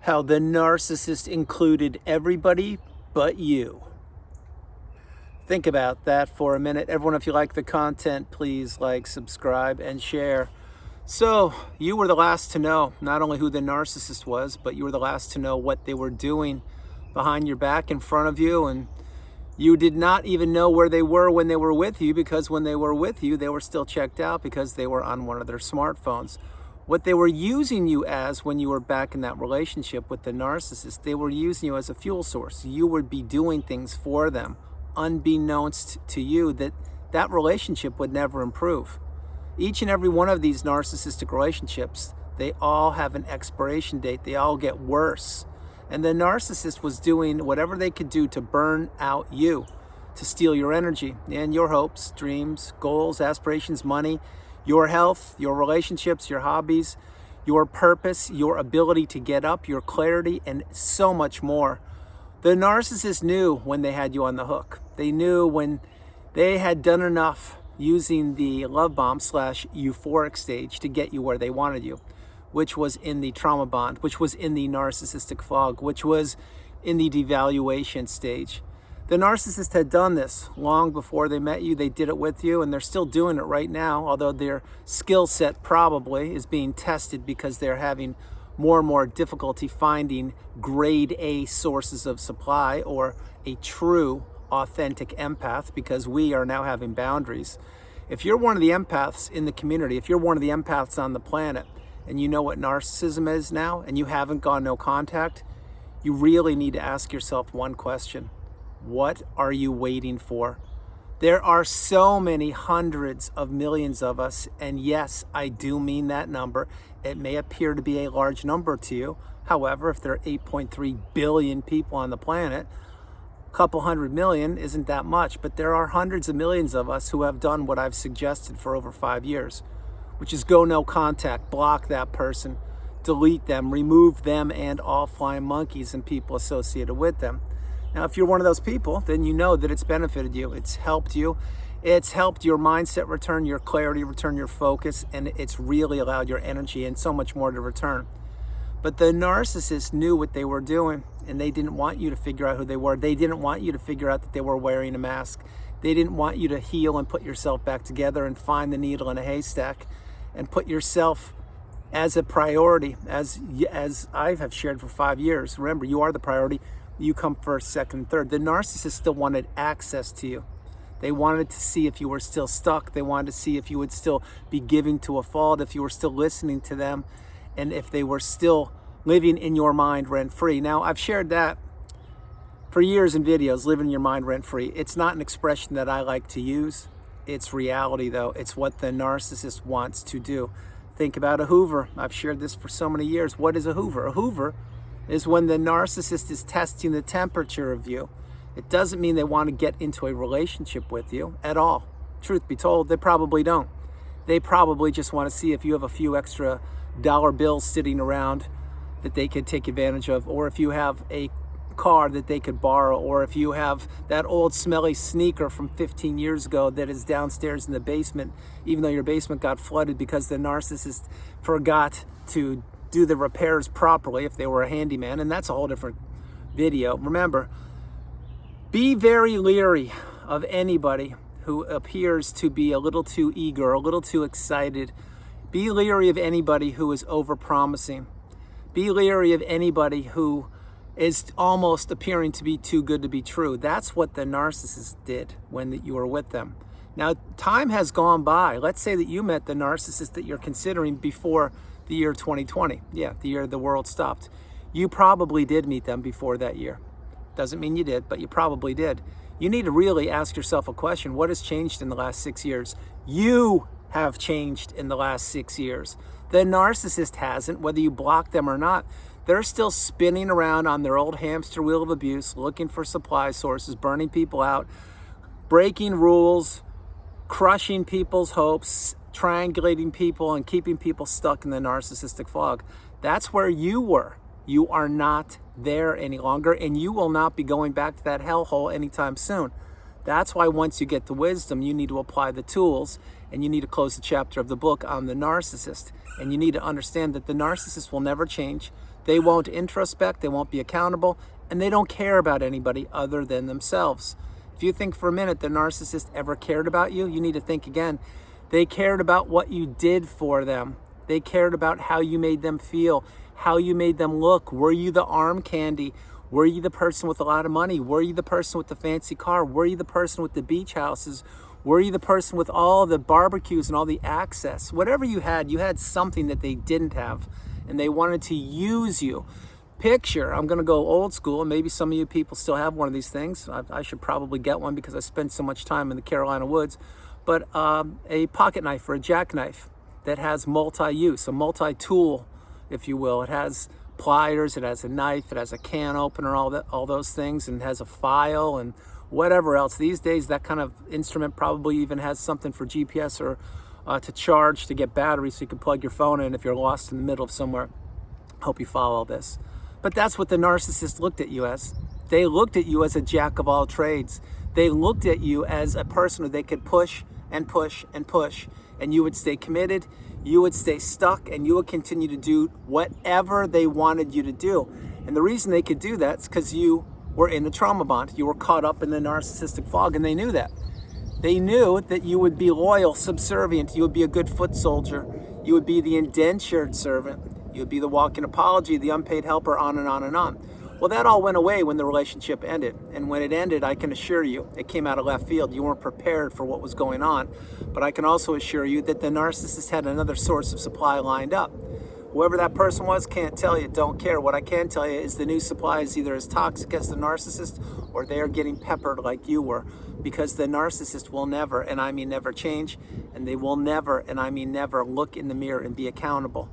How the narcissist included everybody but you. Think about that for a minute. Everyone, if you like the content, please like, subscribe, and share. So you were the last to know not only who the narcissist was, but you were the last to know what they were doing behind your back, in front of you, and you did not even know where they were when they were with you, because when they were with you, they were still checked out because they were on one of their smartphones. What they were using you as when you were back in that relationship with the narcissist, they were using you as a fuel source. You would be doing things for them, unbeknownst to you that that relationship would never improve. Each and every one of these narcissistic relationships, they all have an expiration date. They all get worse. And the narcissist was doing whatever they could do to burn out you, to steal your energy and your hopes, dreams, goals, aspirations, money, your health, your relationships, your hobbies, your purpose, your ability to get up, your clarity, and so much more. The narcissist knew when they had you on the hook. They knew when they had done enough using the love bomb / euphoric stage to get you where they wanted you, which was in the trauma bond, which was in the narcissistic fog, which was in the devaluation stage. The narcissist had done this long before they met you. They did it with you, and they're still doing it right now, although their skill set probably is being tested because they're having more and more difficulty finding grade A sources of supply or a true, authentic empath, because we are now having boundaries. If you're one of the empaths in the community, if you're one of the empaths on the planet, and you know what narcissism is now, and you haven't gone no contact, you really need to ask yourself one question. What are you waiting for? There are so many hundreds of millions of us, and yes, I do mean that number. It may appear to be a large number to you. However, if there are 8.3 billion people on the planet, a couple 100 million isn't that much, but there are hundreds of millions of us who have done what I've suggested for over 5 years, which is go no contact, block that person, delete them, remove them and all flying monkeys and people associated with them. Now, if you're one of those people, then you know that it's benefited you. It's helped you. It's helped your mindset return, your clarity return, your focus, and it's really allowed your energy and so much more to return. But the narcissist knew what they were doing, and they didn't want you to figure out who they were. They didn't want you to figure out that they were wearing a mask. They didn't want you to heal and put yourself back together and find the needle in a haystack and put yourself as a priority, as I have shared for 5 years. Remember, you are the priority. You come first, second, third. The narcissist still wanted access to you. They wanted to see if you were still stuck. They wanted to see if you would still be giving to a fault, if you were still listening to them, and if they were still living in your mind rent-free. Now, I've shared that for years in videos, living in your mind rent-free. It's not an expression that I like to use. It's reality, though. It's what the narcissist wants to do. Think about a Hoover. I've shared this for so many years. What is a Hoover? A Hoover is when the narcissist is testing the temperature of you. It doesn't mean they want to get into a relationship with you at all. Truth be told, they probably don't. They probably just want to see if you have a few extra dollar bills sitting around that they could take advantage of, or if you have a car that they could borrow, or if you have that old smelly sneaker from 15 years ago that is downstairs in the basement, even though your basement got flooded because the narcissist forgot to do the repairs properly if they were a handyman, and that's a whole different video. Remember, be very leery of anybody who appears to be a little too eager, a little too excited. Be leery of anybody who is over-promising. Be leery of anybody who is almost appearing to be too good to be true. That's what the narcissist did when you were with them. Now, time has gone by. Let's say that you met the narcissist that you're considering before the year 2020. Yeah, the year the world stopped. You probably did meet them before that year. Doesn't mean you did, but you probably did. You need to really ask yourself a question. What has changed in the last 6 years? You have changed in the last 6 years. The narcissist hasn't, whether you block them or not. They're still spinning around on their old hamster wheel of abuse, looking for supply sources, burning people out, breaking rules, crushing people's hopes, triangulating people, and keeping people stuck in the narcissistic fog. That's where you were. You are not there any longer, and you will not be going back to that hellhole anytime soon. That's why once you get the wisdom, you need to apply the tools, and you need to close the chapter of the book on the narcissist. And you need to understand that the narcissist will never change. They won't introspect, they won't be accountable, and they don't care about anybody other than themselves. If you think for a minute the narcissist ever cared about you, you need to think again. They cared about what you did for them. They cared about how you made them feel, how you made them look. Were you the arm candy? Were you the person with a lot of money? Were you the person with the fancy car? Were you the person with the beach houses? Were you the person with all the barbecues and all the access? Whatever you had something that they didn't have, and they wanted to use you. Picture, I'm going to go old school, and maybe some of you people still have one of these things. I should probably get one because I spend so much time in the Carolina woods. But a pocket knife or a jackknife that has multi-use, a multi-tool, if you will. It has pliers, it has a knife, it has a can opener, all those things, and it has a file and whatever else. These days, that kind of instrument probably even has something for GPS or to charge to get batteries so you can plug your phone in if you're lost in the middle of somewhere. Hope you follow all this. But that's what the narcissist looked at you as. They looked at you as a jack of all trades. They looked at you as a person who they could push and push and push, and you would stay committed, you would stay stuck, and you would continue to do whatever they wanted you to do. And the reason they could do that is because you were in the trauma bond. You were caught up in the narcissistic fog, and they knew that. They knew that you would be loyal, subservient, you would be a good foot soldier, you would be the indentured servant, you would be the walking apology, the unpaid helper, on and on and on. Well, that all went away when the relationship ended. And when it ended, I can assure you, it came out of left field. You weren't prepared for what was going on. But I can also assure you that the narcissist had another source of supply lined up. Whoever that person was, can't tell you, don't care. What I can tell you is the new supply is either as toxic as the narcissist, or they are getting peppered like you were. Because the narcissist will never, and I mean never, change. And they will never, and I mean never, look in the mirror and be accountable.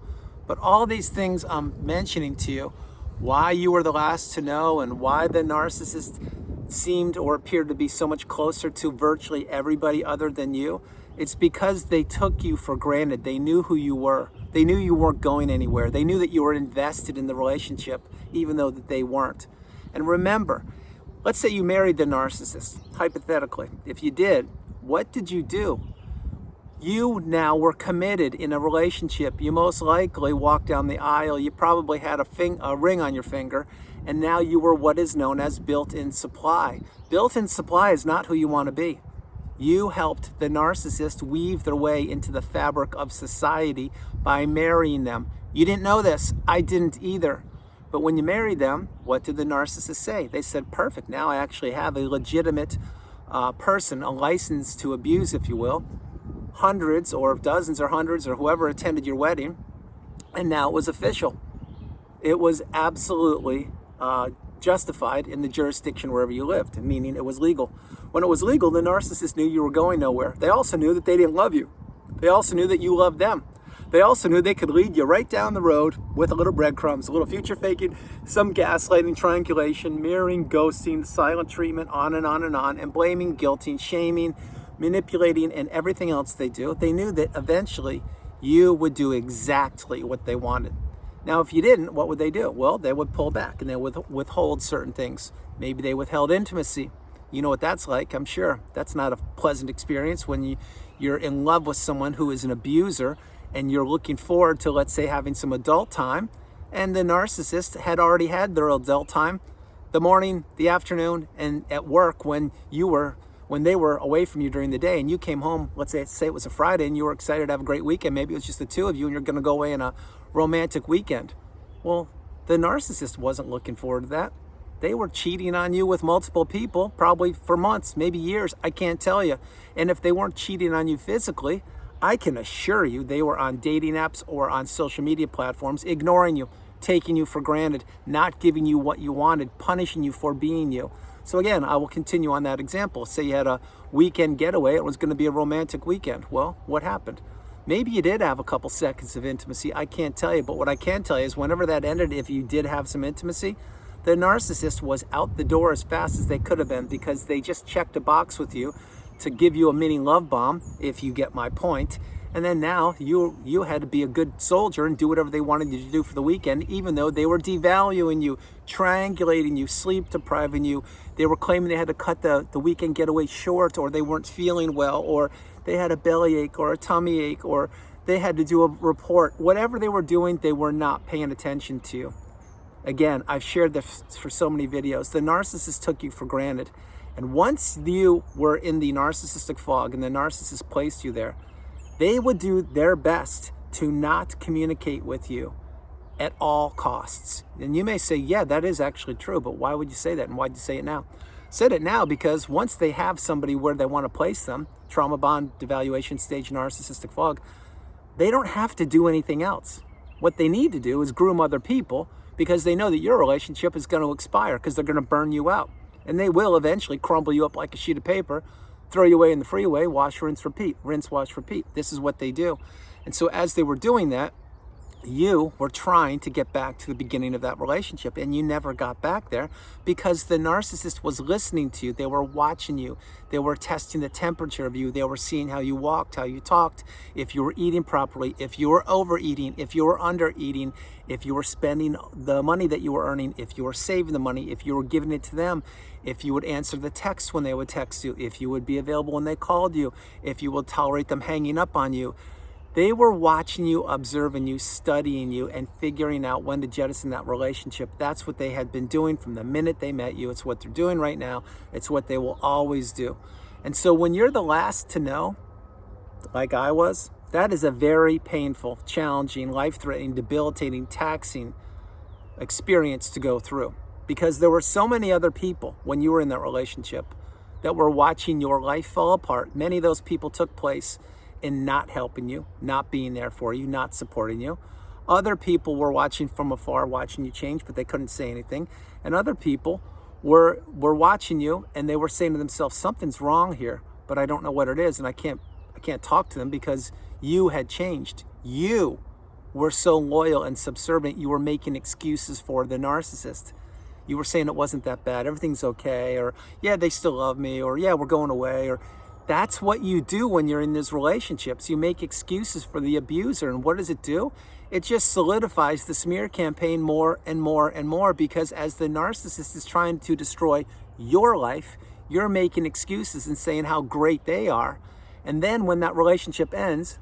But all these things I'm mentioning to you, why you were the last to know, and why the narcissist seemed or appeared to be so much closer to virtually everybody other than you, it's because they took you for granted. They knew who you were. They knew you weren't going anywhere. They knew that you were invested in the relationship, even though that they weren't. And remember, let's say you married the narcissist, hypothetically. If you did, what did you do? You now were committed in a relationship. You most likely walked down the aisle. You probably had a ring on your finger, and now you were what is known as built-in supply. Built-in supply is not who you want to be. You helped the narcissist weave their way into the fabric of society by marrying them. You didn't know this. I didn't either. But when you married them, what did the narcissist say? They said, perfect, now I actually have a legitimate person, a license to abuse, if you will. Hundreds or dozens or hundreds or whoever attended your wedding, and now it was official. It was absolutely justified in the jurisdiction wherever you lived, meaning it was legal. When it was legal, the narcissist knew you were going nowhere. They also knew that they didn't love you. They also knew that you loved them. They also knew they could lead you right down the road with a little breadcrumbs, a little future faking, some gaslighting, triangulation, mirroring, ghosting, silent treatment, on and on and on, and blaming, guilting, shaming, manipulating, and everything else they do. They knew that eventually you would do exactly what they wanted. Now, if you didn't, what would they do? Well, they would pull back and they would withhold certain things. Maybe they withheld intimacy. You know what that's like, I'm sure. That's not a pleasant experience when you're in love with someone who is an abuser and you're looking forward to, let's say, having some adult time, and the narcissist had already had their adult time the morning, the afternoon, and at work when they were away from you during the day, and you came home, let's say it was a Friday, and you were excited to have a great weekend. Maybe it was just the two of you, and you're going to go away on a romantic weekend. Well, the narcissist wasn't looking forward to that. They were cheating on you with multiple people, probably for months, maybe years, I can't tell you. And if they weren't cheating on you physically, I can assure you they were on dating apps or on social media platforms, ignoring you, taking you for granted, not giving you what you wanted, punishing you for being you. So again, I will continue on that example. Say you had a weekend getaway, it was going to be a romantic weekend. Well, what happened? Maybe you did have a couple seconds of intimacy, I can't tell you, but what I can tell you is whenever that ended, if you did have some intimacy, the narcissist was out the door as fast as they could have been, because they just checked a box with you to give you a mini love bomb, if you get my point. And then now you had to be a good soldier and do whatever they wanted you to do for the weekend, even though they were devaluing you, triangulating you, sleep depriving you. They were claiming they had to cut the weekend getaway short, or they weren't feeling well, or they had a bellyache or a tummy ache, or they had to do a report. Whatever they were doing, they were not paying attention to you. Again, I've shared this for so many videos. The narcissist took you for granted. And once you were in the narcissistic fog and the narcissist placed you there, they would do their best to not communicate with you at all costs. And you may say, yeah, that is actually true, but why would you say that? And why'd you say it now? Said it now because once they have somebody where they want to place them, trauma bond, devaluation stage, narcissistic fog, they don't have to do anything else. What they need to do is groom other people because they know that your relationship is going to expire because they're going to burn you out. And they will eventually crumble you up like a sheet of paper, throw you away in the freeway, wash, rinse, repeat, rinse, wash, repeat. This is what they do. And so as they were doing that, you were trying to get back to the beginning of that relationship, and you never got back there because the narcissist was listening to you. They were watching you. They were testing the temperature of you. They were seeing how you walked, how you talked, if you were eating properly, if you were overeating, if you were undereating, if you were spending the money that you were earning, if you were saving the money, if you were giving it to them, if you would answer the text when they would text you, if you would be available when they called you, if you would tolerate them hanging up on you. They were watching you, observing you, studying you, and figuring out when to jettison that relationship. That's what they had been doing from the minute they met you. It's what they're doing right now. It's what they will always do. And so when you're the last to know, like I was, that is a very painful, challenging, life-threatening, debilitating, taxing experience to go through. Because there were so many other people when you were in that relationship that were watching your life fall apart. Many of those people took place in not helping you, not being there for you, not supporting you. Other people were watching from afar, watching you change, but they couldn't say anything. And other people were watching you and they were saying to themselves, something's wrong here, but I don't know what it is, and I can't talk to them because you had changed. You were so loyal and subservient, you were making excuses for the narcissist. You were saying it wasn't that bad, everything's okay, or yeah, they still love me, or yeah, we're going away, or that's what you do when you're in these relationships. You make excuses for the abuser. And what does it do? It just solidifies the smear campaign more and more and more, because as the narcissist is trying to destroy your life, you're making excuses and saying how great they are. And then when that relationship ends,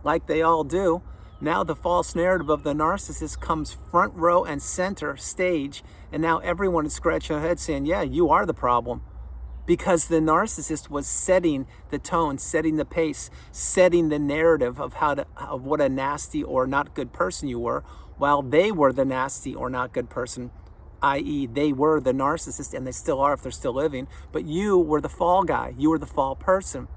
like they all do, now the false narrative of the narcissist comes front row and center stage. And now everyone is scratching their head saying, yeah, you are the problem. Because the narcissist was setting the tone, setting the pace, setting the narrative of of what a nasty or not good person you were, while they were the nasty or not good person, i.e. they were the narcissist, and they still are if they're still living, but you were the fall guy, you were the fall person.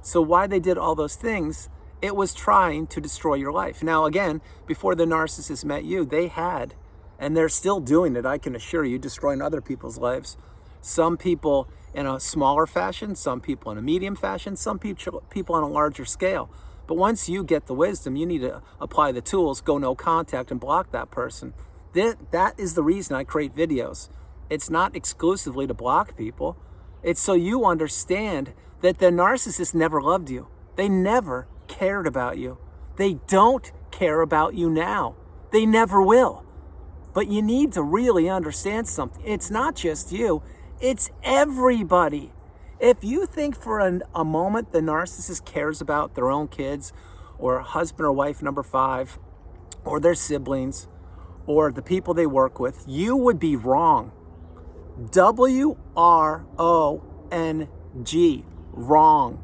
So why they did all those things, it was trying to destroy your life. Now again, before the narcissist met you, they had, and they're still doing it, I can assure you, destroying other people's lives. Some people in a smaller fashion, some people in a medium fashion, some people on a larger scale. But once you get the wisdom, you need to apply the tools, go no contact, and block that person. That is the reason I create videos. It's not exclusively to block people. It's so you understand that the narcissist never loved you. They never cared about you. They don't care about you now. They never will. But you need to really understand something. It's not just you. It's everybody. If you think for a moment the narcissist cares about their own kids, or husband or wife number 5, or their siblings, or the people they work with, you would be wrong. WRONG, wrong.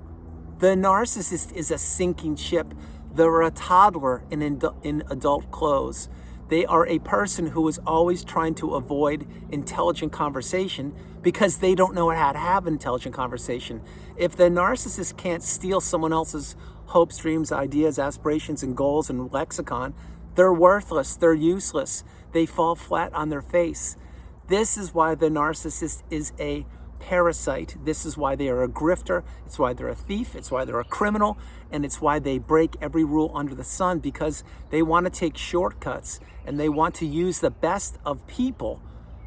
The narcissist is a sinking ship. They're a toddler in adult clothes. They are a person who is always trying to avoid intelligent conversation because they don't know how to have intelligent conversation. If the narcissist can't steal someone else's hopes, dreams, ideas, aspirations, and goals and lexicon, they're worthless, they're useless, they fall flat on their face. This is why the narcissist is a parasite. This is why they are a grifter. It's why they're a thief. It's why they're a criminal. And it's why they break every rule under the sun, because they want to take shortcuts and they want to use the best of people.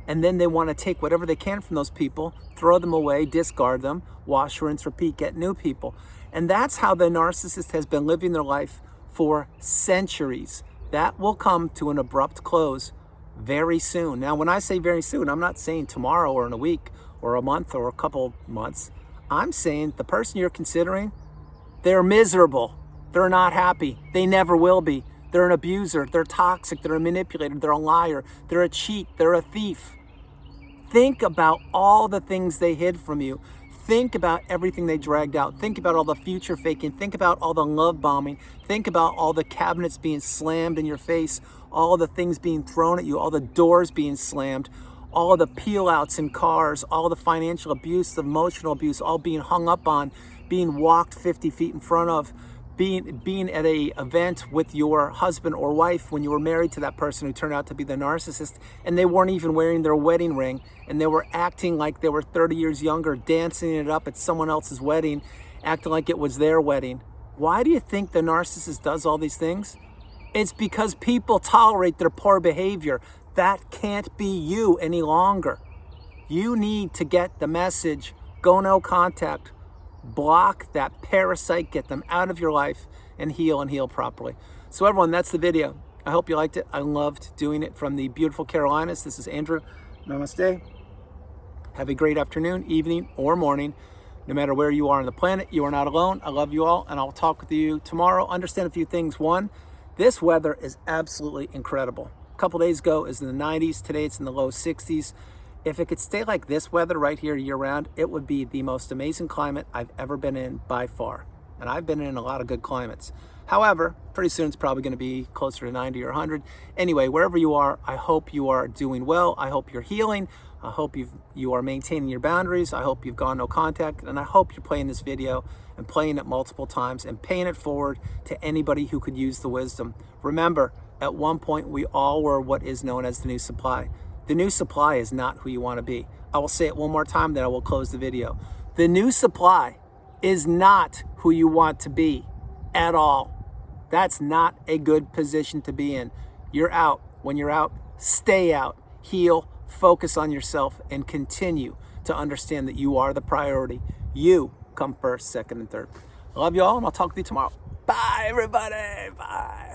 And then they want to take whatever they can from those people, throw them away, discard them, wash, rinse, repeat, get new people. And that's how the narcissist has been living their life for centuries. That will come to an abrupt close very soon. Now, when I say very soon, I'm not saying tomorrow or in a week or a month or a couple months. I'm saying the person you're considering, they're miserable. They're not happy. They never will be. They're an abuser. They're toxic. They're a manipulator. They're a liar. They're a cheat. They're a thief. Think about all the things they hid from you. Think about everything they dragged out. Think about all the future faking. Think about all the love bombing. Think about all the cabinets being slammed in your face, all the things being thrown at you, all the doors being slammed, all the peel outs in cars, all the financial abuse, the emotional abuse, all being hung up on, being walked 50 feet in front of, being at a event with your husband or wife when you were married to that person who turned out to be the narcissist, and they weren't even wearing their wedding ring, and they were acting like they were 30 years younger, dancing it up at someone else's wedding, acting like it was their wedding. Why do you think the narcissist does all these things? It's because people tolerate their poor behavior. That can't be you any longer. You need to get the message, go no contact, block that parasite, get them out of your life, and heal properly. So everyone, that's the video. I hope you liked it. I loved doing it from the beautiful Carolinas. This is Andrew. Namaste. Have a great afternoon, evening, or morning. No matter where you are on the planet, you are not alone. I love you all, and I'll talk with you tomorrow. Understand a few things. One, this weather is absolutely incredible. A couple days ago, it was in the 90s. Today, it's in the low 60s. If it could stay like this weather right here year-round, it would be the most amazing climate I've ever been in by far. And I've been in a lot of good climates. However, pretty soon it's probably going to be closer to 90 or 100. Anyway, wherever you are, I hope you are doing well. I hope you're healing. I hope you are maintaining your boundaries. I hope you've gone no contact. And I hope you're playing this video and playing it multiple times and paying it forward to anybody who could use the wisdom. Remember, at one point, we all were what is known as the new supply. The new supply is not who you want to be. I will say it one more time, then I will close the video. The new supply is not who you want to be at all. That's not a good position to be in. You're out. When you're out, stay out. Heal, focus on yourself, and continue to understand that you are the priority. You come first, second, and third. I love you all, and I'll talk to you tomorrow. Bye, everybody. Bye.